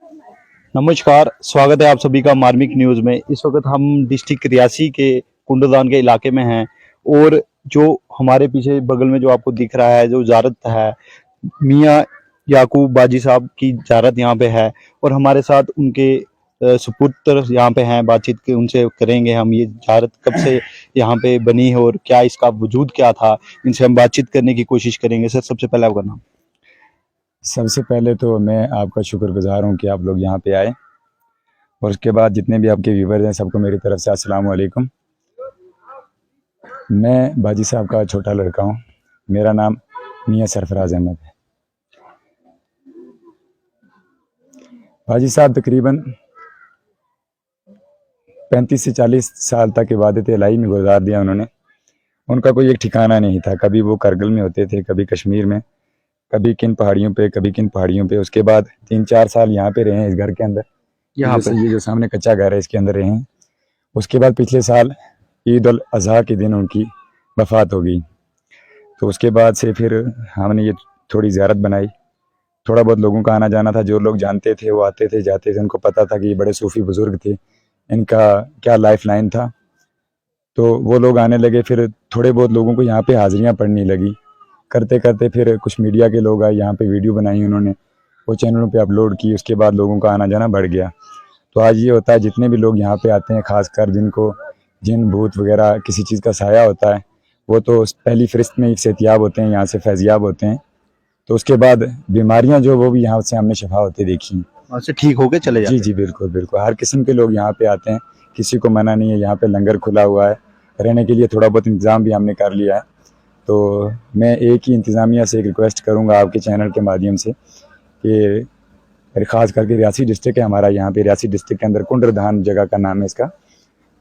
नमस्कार, स्वागत है आप सभी का मार्मिक न्यूज़ में। इस वक्त हम डिस्ट्रिक्ट रियासी के कुंडलदान के इलाके में हैं और जो हमारे पीछे बगल में जो आपको दिख रहा है जो ज़ारत है, मियाँ याकूब बाजी साहब की ज़ारत यहाँ पे है और हमारे साथ उनके सुपुत्र यहाँ पे हैं। बातचीत के उनसे करेंगे हम, ये ज़ारत कब से यहाँ पे बनी है और क्या इसका वजूद क्या था, इनसे हम बातचीत करने की कोशिश करेंगे। सर, सबसे पहले आपका नाम। सबसे पहले तो मैं आपका शुक्रगुजार हूँ कि आप लोग यहाँ पे आए, और उसके बाद जितने भी आपके व्यूवर्स हैं सबको मेरी तरफ से अस्सलाम वालेकुम। मैं बाजी साहब का छोटा लड़का हूँ। मेरा नाम मियाँ सरफराज अहमद है। बाजी साहब तकरीबन 35 से 40 साल तक इबादत इलाही में गुजार दिया उन्होंने। उनका कोई एक ठिकाना नहीं था, कभी वो करगिल में होते थे, कभी कश्मीर में, कभी किन पहाड़ियों पे, कभी किन पहाड़ियों पे। उसके बाद 3-4 साल यहाँ पे रहे हैं, इस घर के अंदर, यहाँ पे ये जो सामने कच्चा घर है इसके अंदर रहे हैं। उसके बाद पिछले साल ईद उल अज़हा के दिन उनकी वफ़ात हो गई। तो उसके बाद से फिर हमने ये थोड़ी ज़ियारत बनाई। थोड़ा बहुत लोगों का आना जाना था, जो लोग जानते थे वो आते थे जाते थे, उनको पता था कि ये बड़े सूफ़ी बुज़ुर्ग थे, इनका क्या लाइफ लाइन था, तो वो लोग आने लगे। फिर थोड़े बहुत लोगों को यहाँ पे हाज़िरियाँ पड़ने लगी। करते करते फिर कुछ मीडिया के लोग आए, यहाँ पे वीडियो बनाई उन्होंने, वो चैनलों पे अपलोड की। उसके बाद लोगों का आना जाना बढ़ गया। तो आज ये होता है, जितने भी लोग यहाँ पे आते हैं, ख़ासकर जिनको जिन भूत वगैरह किसी चीज़ का साया होता है, वो तो पहली फ़रिश्त में ही सेहतियाब होते हैं, यहाँ से फैज़याब होते हैं। तो उसके बाद बीमारियाँ जो वो भी यहाँ से हमने शफा होते देखी, वहाँ से ठीक होके चले जाते जी जी बिल्कुल बिल्कुल। हर किस्म के लोग यहाँ पे आते हैं, किसी को मना नहीं है। यहाँ पे लंगर खुला हुआ है, रहने के लिए थोड़ा बहुत इंतज़ाम भी हमने कर लिया है। तो मैं एक ही इंतज़ामिया से एक रिक्वेस्ट करूँगा आपके चैनल के माध्यम से कि ख़ास करके रियासी डिस्ट्रिक्ट है हमारा, यहाँ पे रियासी डिस्ट्रिक्ट के अंदर कुंडलदान जगह का नाम है इसका।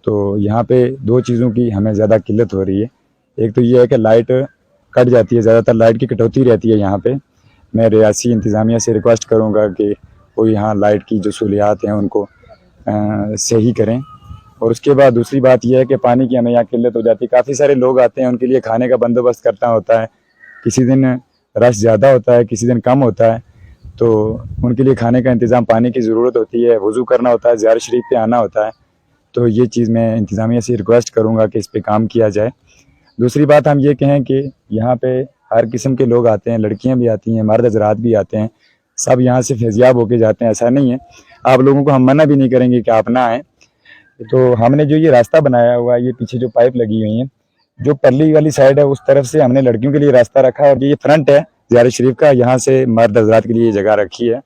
तो यहाँ पे दो चीज़ों की हमें ज़्यादा किल्लत हो रही है। एक तो ये है कि लाइट कट जाती है, ज़्यादातर लाइट की कटौती रहती है यहाँ पे। मैं रियासी इंतज़ामिया से रिक्वेस्ट करूँगा कि वो यहाँ लाइट की जो सहूलियात हैं उनको सही करें। और उसके बाद दूसरी बात यह है कि पानी की हमें यहाँ किल्लत हो जाती है। काफ़ी सारे लोग आते हैं, उनके लिए खाने का बंदोबस्त करना होता है। किसी दिन रश ज़्यादा होता है, किसी दिन कम होता है, तो उनके लिए खाने का इंतज़ाम, पानी की ज़रूरत होती है, वज़ू करना होता है, ज़ियारत शरीफ पे आना होता है। तो ये चीज़ मैं इंतज़ामिया से रिक्वेस्ट करूँगा कि इस पे काम किया जाए। दूसरी बात हम ये कहें कि यहाँ पे हर किस्म के लोग आते हैं, लड़कियाँ भी आती हैं, मर्द हज़रात भी आते हैं, सब यहाँ से फैज़याब होके जाते हैं। ऐसा नहीं है, आप लोगों को हम मना भी नहीं करेंगे कि आप ना आएँ। तो हमने जो ये रास्ता बनाया हुआ है, ये पीछे जो पाइप लगी हुई है, जो परली वाली साइड है उस तरफ से हमने लड़कियों के लिए रास्ता रखा है, और ये फ्रंट है ज़ियारत शरीफ का, यहाँ से मर्द हज़रात के लिए ये जगह रखी है।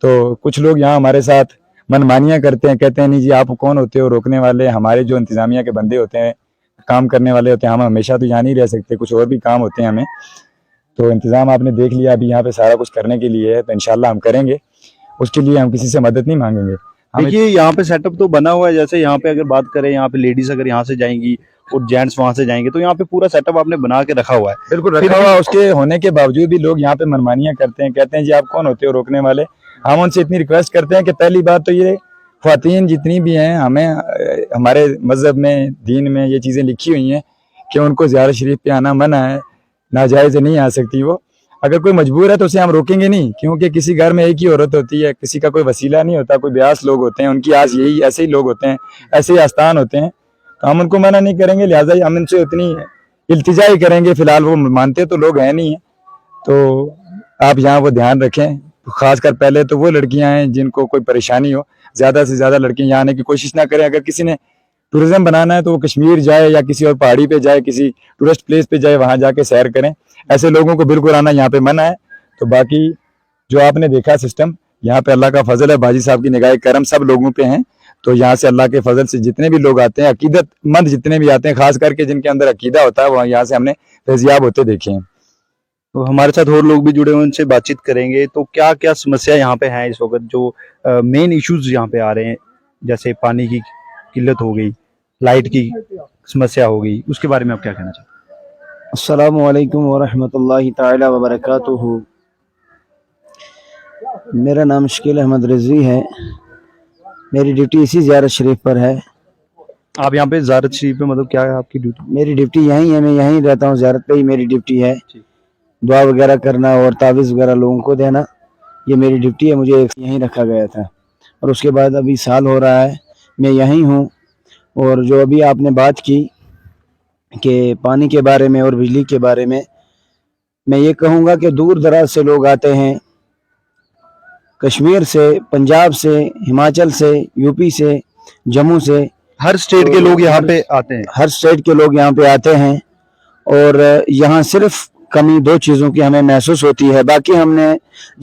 तो कुछ लोग यहाँ हमारे साथ मनमानियाँ करते हैं, कहते हैं नहीं जी आप कौन होते हो रोकने वाले, हमारे जो इंतज़ामिया के बंदे होते हैं, काम करने वाले होते हैं, हम हमेशा तो यहाँ नहीं रह सकते, कुछ और भी काम होते हैं हमें। तो इंतज़ाम आपने देख लिया, अभी यहाँ पे सारा कुछ करने के लिए है, तो इंशाल्लाह हम करेंगे। उसके लिए हम किसी से मदद नहीं मांगेंगे। देखिए, यहाँ पे सेटअप तो बना हुआ है। जैसे यहाँ पे अगर बात करें, यहाँ पे लेडीज अगर यहाँ से जाएंगी और जेंट्स वहाँ से जाएंगे, तो यहाँ पे पूरा सेटअप आपने बना के रखा हुआ है। बिल्कुल रखा हुआ, उसके होने के बावजूद भी लोग यहाँ पे मनमानियाँ करते हैं, कहते हैं जी आप कौन होते हो रोकने वाले। हम उनसे इतनी रिक्वेस्ट करते हैं कि पहली बात तो ये ख्वातीन जितनी भी हैं, हमें हमारे मज़हब में, दीन में ये चीज़ें लिखी हुई हैं कि उनको ज़ियारत शरीफ पे आना मना है, नाजायज़ नहीं आ सकती वो। अगर कोई मजबूर है तो उसे हम रोकेंगे नहीं, क्योंकि किसी घर में एक ही औरत होती है, किसी का कोई वसीला नहीं होता, कोई ब्यास लोग होते हैं, उनकी आज यही ऐसे ही लोग होते हैं, ऐसे ही आस्थान होते हैं, तो हम उनको मना नहीं करेंगे। लिहाजा हम इनसे उतनी इल्तिजा ही करेंगे। फिलहाल वो मानते तो लोग हैं नहीं है, तो आप यहाँ वो ध्यान रखें। खासकर पहले तो वो लड़कियां हैं जिनको कोई परेशानी हो, ज़्यादा से ज़्यादा लड़कियां यहाँ आने की कोशिश ना करें। अगर किसी ने टूरिज्म बनाना है तो वो कश्मीर जाए या किसी और पहाड़ी पे जाए, किसी टूरिस्ट प्लेस पे जाए, वहाँ जाके सैर करें। ऐसे लोगों को बिल्कुल आना यहाँ पे मना है। तो बाकी जो आपने देखा सिस्टम, यहाँ पे अल्लाह का फजल है, बाजी साहब की निगाह करम सब लोगों पे हैं। तो यहाँ से अल्लाह के फजल से जितने भी लोग आते हैं, अकीदत मंद जितने भी आते हैं, खास करके जिनके अंदर अकीदा होता है, वहाँ यहाँ से हमने फैज़याब होते देखे हैं। तो हमारे साथ और लोग भी जुड़े हुए, उनसे बातचीत करेंगे। तो क्या क्या समस्या यहाँ पे है इस वक्त, जो मेन इश्यूज यहाँ पे आ रहे हैं, जैसे पानी की किल्लत हो गई, लाइट की समस्या हो गई, उसके बारे में आप क्या कहना चाहते हैं? अस्सलामु अलैकुम वरहमतुल्लाहि ताला वबरकातुहू। मेरा नाम शकील अहमद रिजवी है। मेरी ड्यूटी इसी ज़ियारत शरीफ पर है। आप यहाँ पे ज़ियारत शरीफ पे, मतलब क्या है आपकी ड्यूटी? मेरी ड्यूटी यहीं है, मैं यहीं रहता हूँ, ज़ियारत पे ही मेरी ड्यूटी है। दुआ वगैरह करना और तावीज़ वगैरह लोगों को देना। یہ میری ڈیوٹی ہے, مجھے یہیں رکھا گیا تھا اور اس کے بعد ابھی سال ہو رہا ہے میں یہیں ہوں. اور جو ابھی آپ نے بات کی کہ پانی کے بارے میں اور بجلی کے بارے میں یہ کہوں گا کہ دور دراز سے لوگ آتے ہیں, کشمیر سے, پنجاب سے, ہماچل سے, یو پی سے, جموں سے, ہر اسٹیٹ کے لوگ یہاں پہ آتے ہیں. ہر اسٹیٹ کے لوگ یہاں پہ آتے ہیں. اور یہاں صرف کمی دو چیزوں کی ہمیں محسوس ہوتی ہے. باقی ہم نے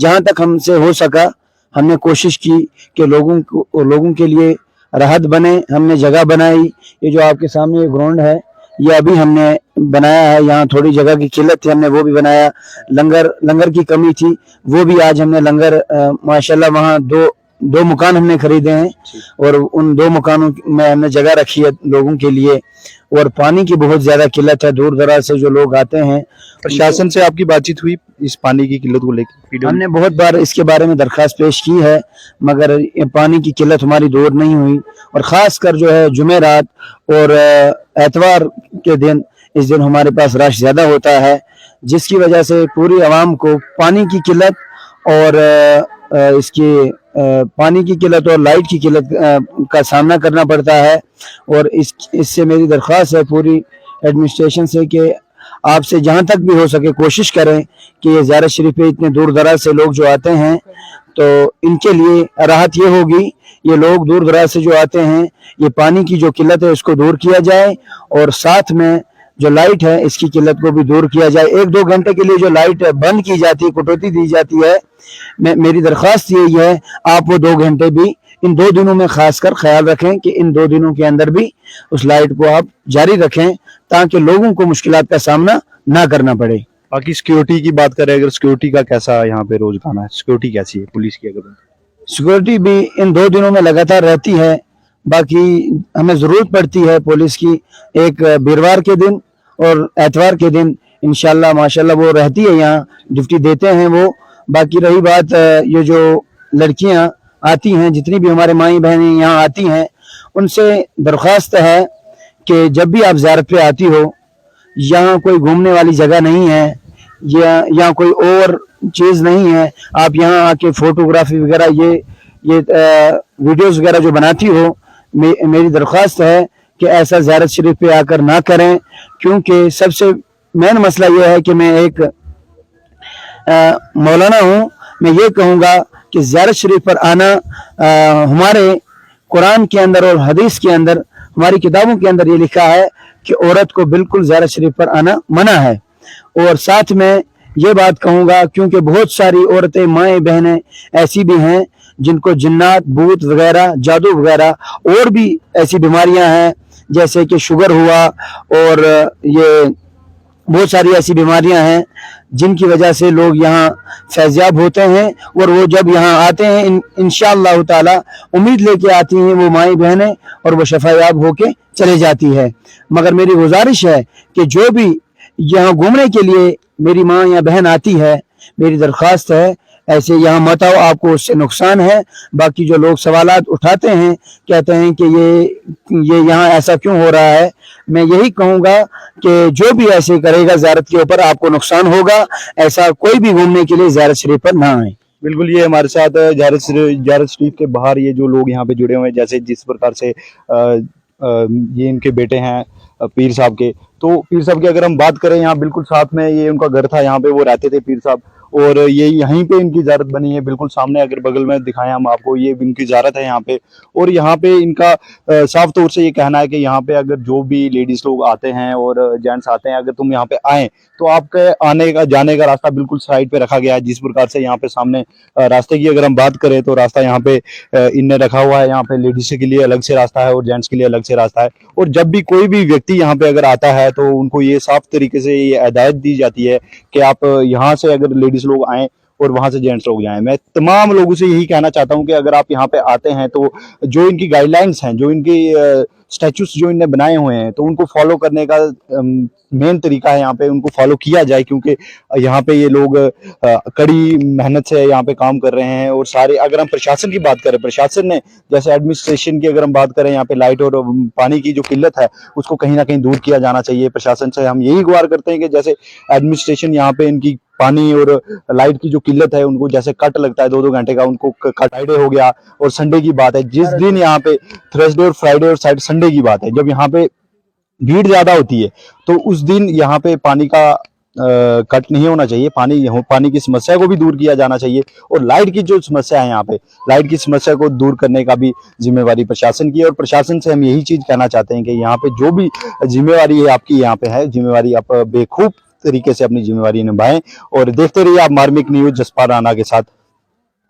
جہاں تک ہم سے ہو سکا ہم نے کوشش کی کہ لوگوں کے لیے راحت بنے. ہم نے جگہ بنائی. یہ جو آپ کے سامنے یہ گراؤنڈ ہے یہ ابھی ہم نے بنایا ہے. یہاں تھوڑی جگہ کی قلت تھی, ہم نے وہ بھی بنایا. لنگر کی کمی تھی, وہ بھی آج ہم نے لنگر ماشاءاللہ وہاں دو مکان ہم نے خریدے ہیں اور ان 2 مکانوں میں ہم نے جگہ رکھی ہے لوگوں کے لیے. اور پانی کی بہت زیادہ قلت ہے, دور دراز سے جو لوگ آتے ہیں. پرشاسن سے آپ کی بات چیت ہوئی اس پانی کی قلت کو لے کے؟ ہم نے بہت بار اس کے بارے میں درخواست پیش کی ہے مگر پانی کی قلت ہماری دور نہیں ہوئی. اور خاص کر جو ہے جمعرات اور اتوار کے دن, اس دن ہمارے پاس رش زیادہ ہوتا ہے جس کی وجہ سے پوری عوام کو پانی کی قلت اور پانی کی قلت اور لائٹ کی قلت کا سامنا کرنا پڑتا ہے. اور اس سے میری درخواست ہے پوری ایڈمنسٹریشن سے کہ آپ سے جہاں تک بھی ہو سکے کوشش کریں کہ یہ زیارت شریف پہ اتنے دور دراز سے لوگ جو آتے ہیں تو ان کے لیے راحت یہ ہوگی. یہ لوگ دور دراز سے جو آتے ہیں یہ پانی کی جو قلت ہے اس کو دور کیا جائے اور ساتھ میں جو لائٹ ہے اس کی قلت کو بھی دور کیا جائے. 1-2 گھنٹے کے لیے جو لائٹ بند کی جاتی ہے, کٹوتی دی جاتی ہے, میری درخواست یہی ہے آپ وہ 2 گھنٹے بھی ان 2 دنوں میں خاص کر خیال رکھیں کہ ان 2 دنوں کے اندر بھی اس لائٹ کو آپ جاری رکھیں تاکہ لوگوں کو مشکلات کا سامنا نہ کرنا پڑے. باقی سیکیورٹی کی بات کریں, اگر سیکیورٹی کا کیسا یہاں پہ روزگار ہے, سیکیورٹی کیسی ہے پولیس کی؟ اگر سیکورٹی بھی ان 2 دنوں میں لگاتار رہتی ہے. باقی ہمیں ضرورت پڑتی ہے پولیس کی ایک بیروار کے دن اور اتوار کے دن انشاءاللہ ماشاءاللہ وہ رہتی ہے, یہاں ڈیوٹی دیتے ہیں وہ. باقی رہی بات یہ جو لڑکیاں آتی ہیں, جتنی بھی ہمارے مائیں بہنیں یہاں آتی ہیں, ان سے درخواست ہے کہ جب بھی آپ زیارت پہ آتی ہو, یہاں کوئی گھومنے والی جگہ نہیں ہے, یہاں کوئی اور چیز نہیں ہے. آپ یہاں آ کے فوٹوگرافی وغیرہ یہ ویڈیوز وغیرہ جو بناتی ہو, میری درخواست ہے کہ ایسا زیارت شریف پہ آ کر نہ کریں. کیونکہ سب سے مین مسئلہ یہ ہے کہ میں ایک مولانا ہوں, میں یہ کہوں گا کہ زیارت شریف پر آنا ہمارے قرآن کے اندر اور حدیث کے اندر, ہماری کتابوں کے اندر یہ لکھا ہے کہ عورت کو بالکل زیارت شریف پر آنا منع ہے. اور ساتھ میں یہ بات کہوں گا کیونکہ بہت ساری عورتیں مائیں بہنیں ایسی بھی ہیں جن کو جنات, بھوت وغیرہ, جادو وغیرہ اور بھی ایسی بیماریاں ہیں جیسے کہ شوگر ہوا اور یہ بہت ساری ایسی بیماریاں ہیں جن کی وجہ سے لوگ یہاں فیضیاب ہوتے ہیں. اور وہ جب یہاں آتے ہیں انشاءاللہ تعالی امید لے کے آتی ہیں وہ مائیں بہنیں اور وہ شفایاب ہو کے چلے جاتی ہے. مگر میری گزارش ہے کہ جو بھی یہاں گھومنے کے لیے میری ماں یا بہن آتی ہے, میری درخواست ہے ایسے یہاں مت آؤ, آپ کو اس سے نقصان ہے. باقی جو لوگ سوالات اٹھاتے ہیں, کہتے ہیں کہ یہ یہاں ایسا کیوں ہو رہا ہے, میں یہی کہوں گا کہ جو بھی ایسے کرے گا زیارت کے اوپر آپ کو نقصان ہوگا. ایسا کوئی بھی گھومنے کے لیے زیارت شریف پر نہ آئے. بالکل, یہ ہمارے ساتھ زیارت شریف کے باہر یہ جو لوگ یہاں پہ جڑے ہوئے ہیں, جیسے جس پرکار سے یہ ان کے بیٹے ہیں پیر صاحب کے, تو پیر صاحب کی اگر ہم بات کریں یہاں بالکل ساتھ میں یہ ان کا گھر تھا, یہاں پہ وہ رہتے تھے پیر صاحب, اور یہ یہیں پہ ان کی زیارت بنی ہے. بالکل سامنے اگر بغل میں دکھائیں ہم آپ کو, یہ ان کی زیارت ہے یہاں پہ. اور یہاں پہ ان کا صاف طور سے یہ کہنا ہے کہ یہاں پہ اگر جو بھی لیڈیز لوگ آتے ہیں اور جینٹس آتے ہیں, اگر تم یہاں پہ آئیں تو آپ کے آنے کا جانے کا راستہ بالکل سائڈ پہ رکھا گیا ہے. جس پرکار سے یہاں پہ سامنے راستے کی اگر ہم بات کریں تو راستہ یہاں پہ ان نے رکھا ہوا ہے, یہاں پہ لیڈیز کے لیے الگ سے راستہ ہے اور جینٹس کے لیے الگ سے راستہ ہے. اور جب بھی کوئی بھی ویکتی یہاں پہ اگر آتا ہے تو ان کو یہ صاف طریقے سے یہ ہدایت دی جاتی ہے کہ آپ یہاں سے اگر لیڈیز لوگ آئیں اور وہاں سے جینٹس لوگ جائیں. میں تمام لوگوں سے یہی کہنا چاہتا ہوں کہ اگر آپ یہاں پہ آتے ہیں تو جو ان کی گائیڈ لائنس ہیں, جو ان کی اسٹیچوز جو ان نے بنائے ہوئے ہیں, تو ان کو فالو کرنے کا مین طریقہ ہے یہاں پہ ان کو فالو کیا جائے. کیونکہ یہاں پہ یہ لوگ کڑی محنت سے یہاں پہ کام کر رہے ہیں. اور سارے اگر ہم پرشاسن کی بات کریں, پرشاسن نے جیسے ایڈمنسٹریشن کی اگر ہم بات کریں, یہاں پہ لائٹ اور پانی کی جو قلت ہے اس کو کہیں نہ کہیں دور کیا جانا چاہیے. پرشاسن سے ہم یہی گزار کرتے ہیں کہ جیسے ایڈمنسٹریشن یہاں پہ ان کی पानी और लाइट की जो किल्लत है, उनको जैसे कट लगता है 2-2 घंटे का, उनको फ्राइडे हो गया। और संडे की बात है, जिस दिन यहाँ पे थर्सडे और फ्राइडे और संडे की बात है, जब यहाँ पे भीड़ ज्यादा होती है, तो उस दिन यहाँ पे पानी का कट नहीं होना चाहिए। पानी की समस्या को भी दूर किया जाना चाहिए। और लाइट की जो समस्या है यहाँ पे, लाइट की समस्या को दूर करने का भी जिम्मेवारी प्रशासन की है। और प्रशासन से हम यही चीज कहना चाहते हैं कि यहाँ पे जो भी जिम्मेवारी है आपकी यहाँ पे है, जिम्मेवारी आप बेखूब तरीके से अपनी जिम्मेवारी निभाएं। और देखते रहिए आप मार्मिक न्यूज जसपाल राणा के साथ।